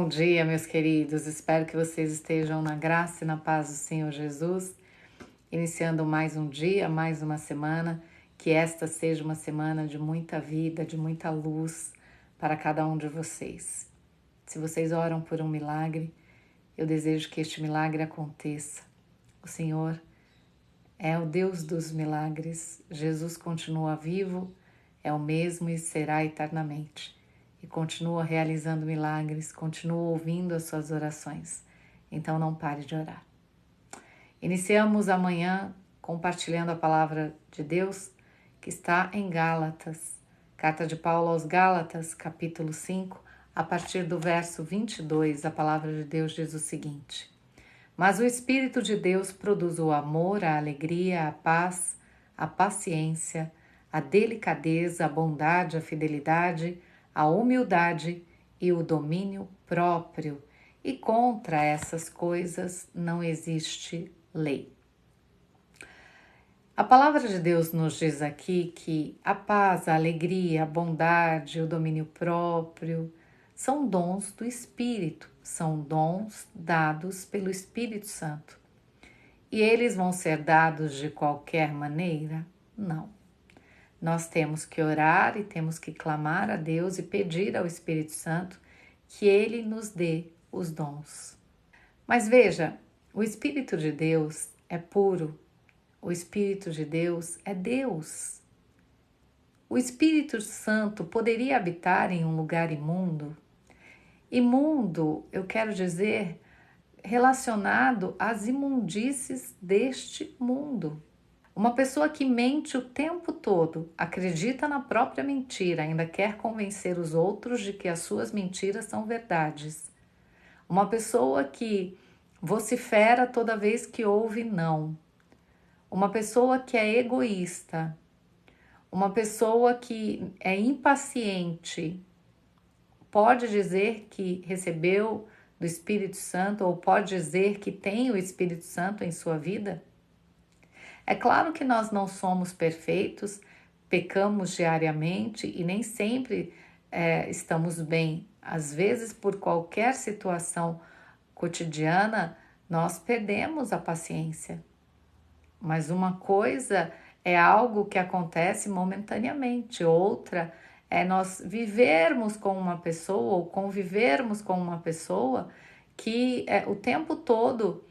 Bom dia, meus queridos. Espero que vocês estejam na graça e na paz do Senhor Jesus. Iniciando mais um dia, mais uma semana. Que esta seja uma semana de muita vida, de muita luz para cada um de vocês. Se vocês oram por um milagre, eu desejo que este milagre aconteça. O Senhor é o Deus dos milagres. Jesus continua vivo, é o mesmo e será eternamente. E continua realizando milagres, continua ouvindo as suas orações. Então não pare de orar. Iniciamos amanhã compartilhando a palavra de Deus que está em Gálatas. Carta de Paulo aos Gálatas, capítulo 5, a partir do verso 22, a palavra de Deus diz o seguinte: Mas o Espírito de Deus produz o amor, a alegria, a paz, a paciência, a delicadeza, a bondade, a fidelidade, a humildade e o domínio próprio. E contra essas coisas não existe lei. A palavra de Deus nos diz aqui que a paz, a alegria, a bondade, o domínio próprio são dons do Espírito, são dons dados pelo Espírito Santo. E eles vão ser dados de qualquer maneira? Não. Nós temos que orar e temos que clamar a Deus e pedir ao Espírito Santo que Ele nos dê os dons. Mas veja, o Espírito de Deus é puro, o Espírito de Deus é Deus. O Espírito Santo poderia habitar em um lugar imundo? Imundo, eu quero dizer, relacionado às imundícies deste mundo. Uma pessoa que mente o tempo todo, acredita na própria mentira, ainda quer convencer os outros de que as suas mentiras são verdades. Uma pessoa que vocifera toda vez que ouve não. Uma pessoa que é egoísta. Uma pessoa que é impaciente. Pode dizer que recebeu do Espírito Santo ou pode dizer que tem o Espírito Santo em sua vida? É claro que nós não somos perfeitos, pecamos diariamente e nem sempre estamos bem. Às vezes, por qualquer situação cotidiana, nós perdemos a paciência. Mas uma coisa é algo que acontece momentaneamente, outra é nós vivermos com uma pessoa ou convivermos com uma pessoa que o tempo todo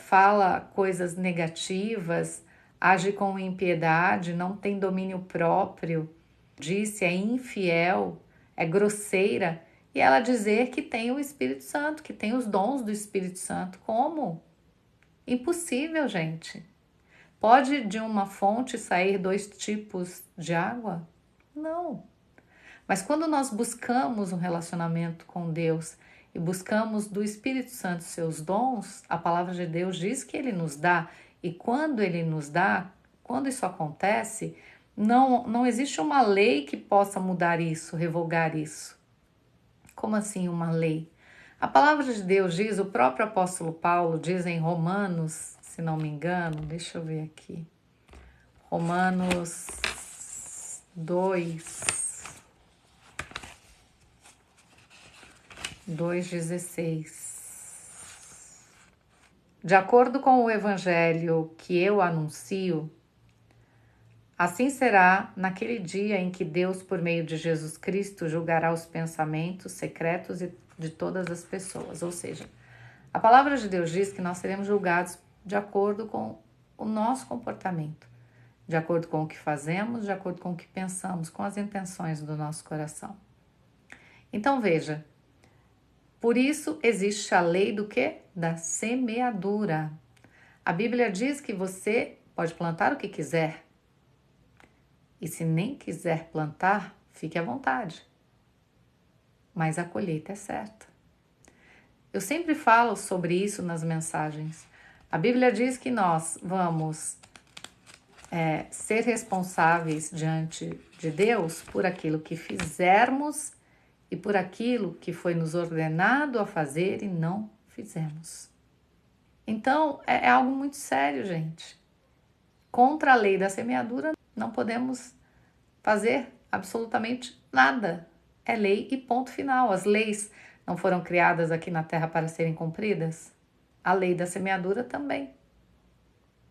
fala coisas negativas, age com impiedade, não tem domínio próprio, disse é infiel, é grosseira, e ela dizer que tem o Espírito Santo, que tem os dons do Espírito Santo. Como? Impossível, gente. Pode de uma fonte sair dois tipos de água? Não. Mas quando nós buscamos um relacionamento com Deus e buscamos do Espírito Santo seus dons, a palavra de Deus diz que Ele nos dá. E quando Ele nos dá, quando isso acontece, não existe uma lei que possa mudar isso, revogar isso. Como assim uma lei? A palavra de Deus diz, o próprio apóstolo Paulo diz em Romanos, se não me engano, deixa eu ver aqui. Romanos 2:16. De acordo com o evangelho que eu anuncio, assim será naquele dia em que Deus, por meio de Jesus Cristo, julgará os pensamentos secretos de todas as pessoas. Ou seja, a palavra de Deus diz que nós seremos julgados de acordo com o nosso comportamento, de acordo com o que fazemos, de acordo com o que pensamos, com as intenções do nosso coração. Então veja, por isso existe a lei do quê? Da semeadura. A Bíblia diz que você pode plantar o que quiser. E se nem quiser plantar, fique à vontade. Mas a colheita é certa. Eu sempre falo sobre isso nas mensagens. A Bíblia diz que nós vamos ser responsáveis diante de Deus por aquilo que fizermos e por aquilo que foi nos ordenado a fazer e não fizemos. Então, é algo muito sério, gente. Contra a lei da semeadura, não podemos fazer absolutamente nada. É lei e ponto final. As leis não foram criadas aqui na Terra para serem cumpridas? A lei da semeadura também.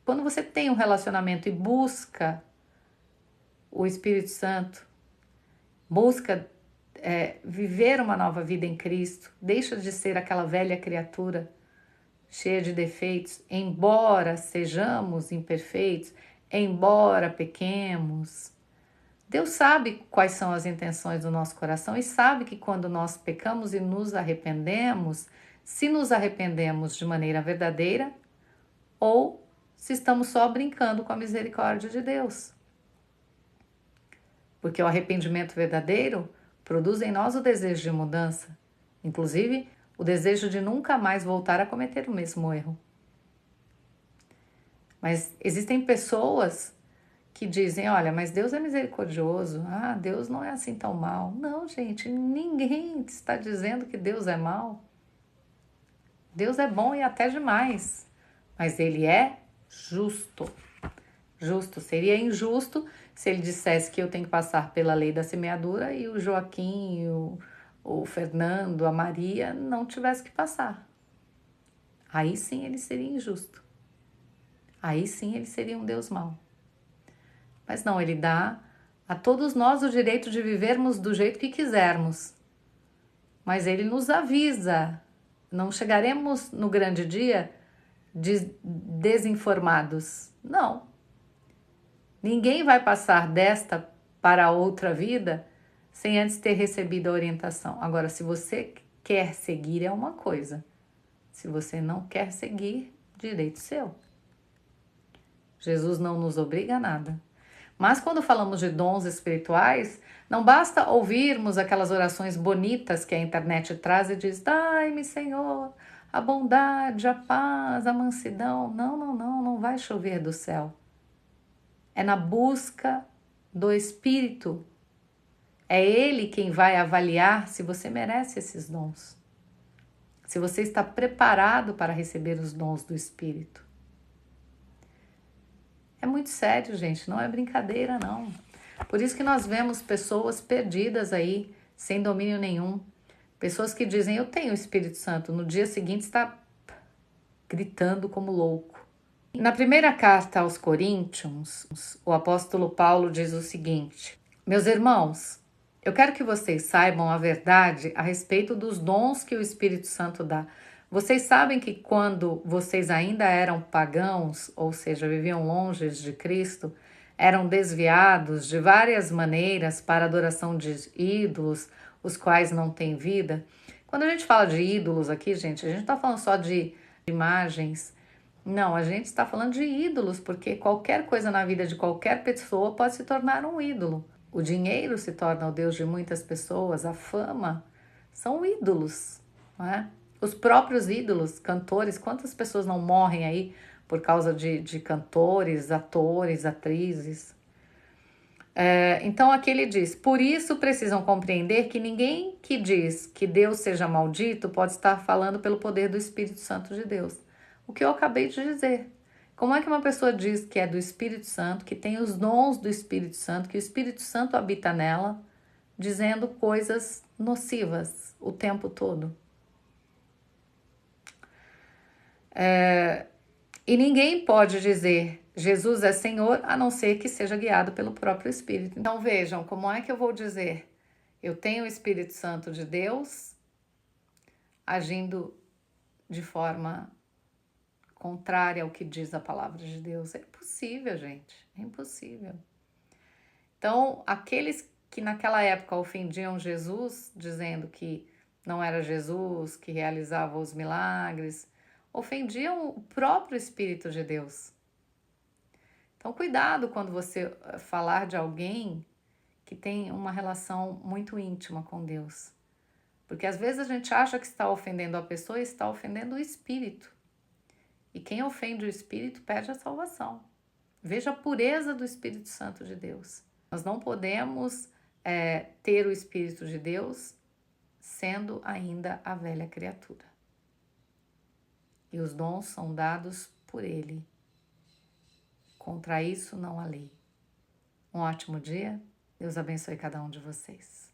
Quando você tem um relacionamento e busca o Espírito Santo, busca viver uma nova vida em Cristo, deixa de ser aquela velha criatura cheia de defeitos, embora sejamos imperfeitos, embora pequemos. Deus sabe quais são as intenções do nosso coração e sabe que quando nós pecamos e nos arrependemos, se nos arrependemos de maneira verdadeira ou se estamos só brincando com a misericórdia de Deus. Porque o arrependimento verdadeiro produz em nós o desejo de mudança, inclusive o desejo de nunca mais voltar a cometer o mesmo erro. Mas existem pessoas que dizem, olha, mas Deus é misericordioso, Deus não é assim tão mal. Não, gente, ninguém está dizendo que Deus é mal. Deus é bom e até demais, mas Ele é justo. Justo, seria injusto se Ele dissesse que eu tenho que passar pela lei da semeadura e o Joaquim, o Fernando, a Maria não tivesse que passar. Aí sim Ele seria injusto. Aí sim Ele seria um Deus mau. Mas não, Ele dá a todos nós o direito de vivermos do jeito que quisermos. Mas Ele nos avisa, não chegaremos no grande dia desinformados. Não. Ninguém vai passar desta para outra vida sem antes ter recebido a orientação. Agora, se você quer seguir, é uma coisa. Se você não quer seguir, direito seu. Jesus não nos obriga a nada. Mas quando falamos de dons espirituais, não basta ouvirmos aquelas orações bonitas que a internet traz e diz: dai-me, Senhor, a bondade, a paz, a mansidão. Não vai chover do céu. É na busca do Espírito. É Ele quem vai avaliar se você merece esses dons. Se você está preparado para receber os dons do Espírito. É muito sério, gente, não é brincadeira, não. Por isso que nós vemos pessoas perdidas aí, sem domínio nenhum. Pessoas que dizem, eu tenho o Espírito Santo, no dia seguinte está gritando como louco. Na primeira carta aos Coríntios, o apóstolo Paulo diz o seguinte: meus irmãos, eu quero que vocês saibam a verdade a respeito dos dons que o Espírito Santo dá. Vocês sabem que quando vocês ainda eram pagãos, ou seja, viviam longe de Cristo, eram desviados de várias maneiras para a adoração de ídolos, os quais não têm vida. Quando a gente fala de ídolos aqui, gente, a gente não está falando só de imagens. Não, a gente está falando de ídolos, porque qualquer coisa na vida de qualquer pessoa pode se tornar um ídolo. O dinheiro se torna o Deus de muitas pessoas, a fama são ídolos, não é? Os próprios ídolos, cantores, quantas pessoas não morrem aí por causa de cantores, atores, atrizes? Então aqui ele diz, por isso precisam compreender que ninguém que diz que Deus seja maldito pode estar falando pelo poder do Espírito Santo de Deus. O que eu acabei de dizer. Como é que uma pessoa diz que é do Espírito Santo, que tem os dons do Espírito Santo, que o Espírito Santo habita nela, dizendo coisas nocivas o tempo todo? E ninguém pode dizer Jesus é Senhor, a não ser que seja guiado pelo próprio Espírito. Então vejam, como é que eu vou dizer? Eu tenho o Espírito Santo de Deus agindo de forma contrária ao que diz a palavra de Deus. É impossível, gente. É impossível. Então, aqueles que naquela época ofendiam Jesus, dizendo que não era Jesus que realizava os milagres, ofendiam o próprio Espírito de Deus. Então, cuidado quando você falar de alguém que tem uma relação muito íntima com Deus. Porque às vezes a gente acha que está ofendendo a pessoa e está ofendendo o Espírito. E quem ofende o Espírito perde a salvação. Veja a pureza do Espírito Santo de Deus. Nós não podemos ter o Espírito de Deus sendo ainda a velha criatura. E os dons são dados por Ele. Contra isso não há lei. Um ótimo dia. Deus abençoe cada um de vocês.